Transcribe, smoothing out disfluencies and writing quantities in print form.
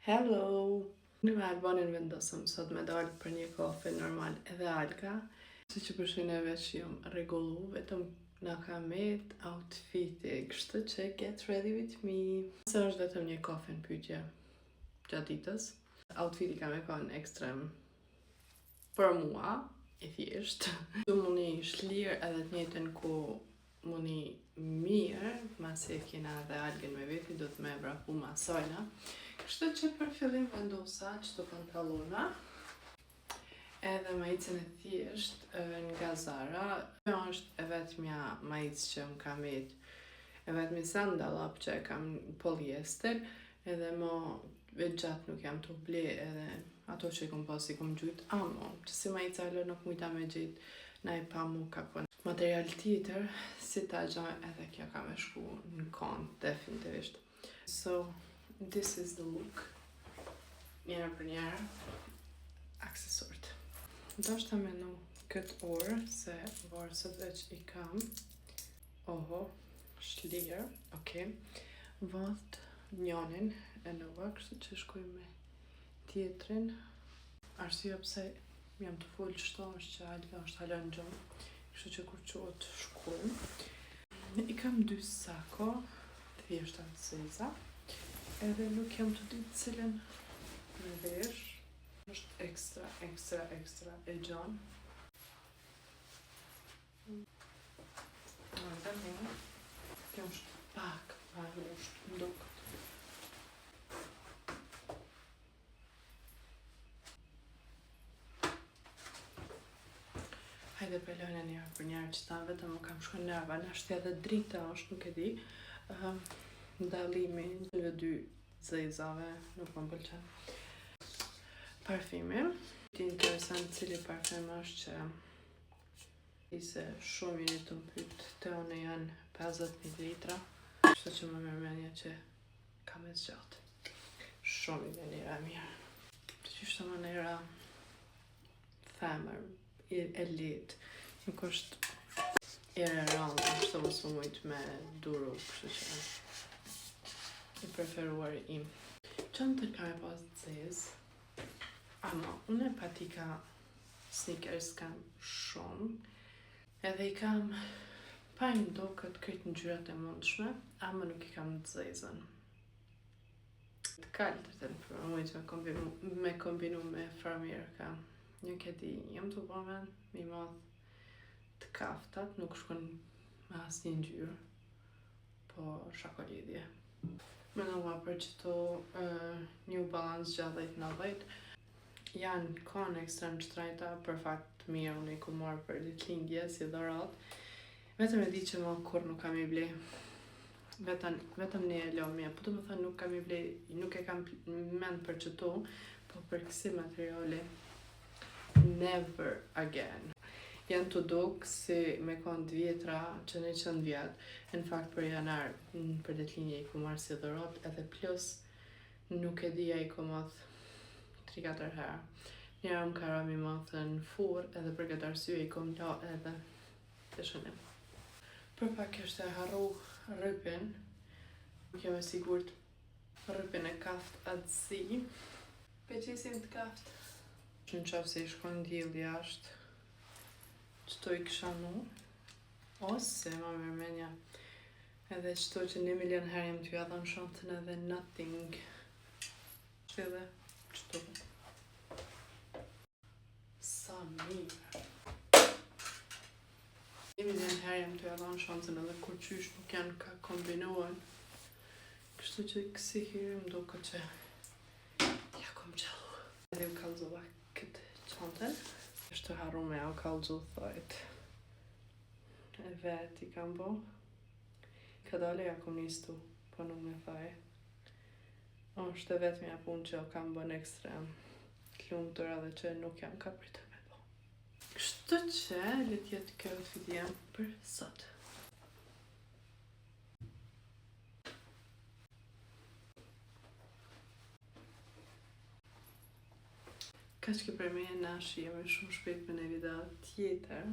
Hello! Në me Albanin vendosëm sot me dalë për një kafe normal edhe alga. Si që përshineve që jom regullu, vetëm nga kamet outfiti, kështu që get ready with me. Se është vetëm një kafe në pyetje gjatë ditës. Outfiti ka me kanë ekstrem për mua, i thjesht. Du muni shlirë edhe të njëjtën ku muni mirë, masi e kena dhe algën me veti, do të me vrapu masajna. Kështu që për fillim vendosa qëto pantalona edhe majicën e thjesht nga Zara. Kjo është e vetmja majicë që më kam et, e vetmi sandalap që e kam polyester, edhe mo vetë gjatë nuk jam të ble edhe ato që i kom pas i kom gjujt amo, që si majica lë nuk mujta me gjitë na i pamuk apo material tjetër, si ta gja edhe kjo ka me shku në kont, definitivisht. So, this is the look. Njëra për njëra, aksesorët. Do shta menu këtë orë, se varsët veç i kam. Oho, shlirë, okej. Vath njonin e nëva, kështu që shkuj me tjetrin. Arsye pse jam të full shto është që alga është halën gjonë, kështu që kur qotë shkuj. I kam 2 sako, thjeshta të seza. Edhe nuk jam të ditë cilën në vesh. është ekstra e gjanë. Dhe me, kjo është pak ma është ndukët. Hajde pelojnë njërë për njërë që ta vetëm më kam shku nerva, në është edhe drita është, nuk e di. Dalimi në 2 zezave nuk më pëlqen. Parfimi. Ti interesant cili parfim është që i se shumë jeni të mpyt, te one janë 50 ml, kështu që më mërmenja që ka me zgjatë. Shumë i menira mirë. Që qështë mënera femër, e litë, nuk është e rëndë, kështu më së mujtë me duru, kështu që i preferuar im. Qënë të ka e pas zezë, ama unë e patika sneakers kam shumë, edhe i kam pa i ndo këtë kryt në gjyrat e mundshme, ama nuk i kam të zezën. Të kaltër të në për mujtë me kombinu me farmirë kam. Nuk e di, jam të bëmen, mi madh të kaftat, nuk shkon me asnjë ngjyrë, po shakolidhje. Menova për qëto New Balance gjallë 10-90, janë kanë ekstrem shtrejta, për fakt mirë unë i ku marrë për ditëlindje, si dhuratë. Vetëm e di që më kur nuk kam i ble, vetëm një e lomje, po të më thënë nuk kam i ble, nuk e kam mend për qëto, po për kësi materiali, never again. Janë të dukë si me kanë 2 vjetra që në qënë vjetë. Në fakt për janar, për ditëlindje i ku marrë si dhurat, edhe plus nuk e dhja i ku math 3-4 herë. Njëra më ka rami math në fur, edhe për këtë arsye i ku më la edhe të shënim. Për pak është e harru rrypin, nuk jam e sigurt rrypin e kaft atësi. Peqisim të kaft. Në qafë se i shkon djil jashtë, qëto i kësha mu, ose ma mërmenja edhe qëto që 1 milion herë jem t'ju adhon shantën edhe nothing. Edhe qëto. Sa mirë. 1 milion herë jem t'ju adhon shantën edhe kur qysh nuk janë ka kombinuar. Kështu që kësi hirë më duke që ja kom gjellu. Edhe u kalzova këtë qantën. Është të harru me au kalzu thojt. E vet i kam bo. Ka dole ja kom nistu, po nuk me thoj. është e vetmja punë që o kam bo në ekstrem. T'lumtur edhe që nuk jam ka për të me bo. Kështu që le t'jetë kjo outfiti jam për sot. Ka që për me e nashi jemi shumë shpejt me në video tjetër.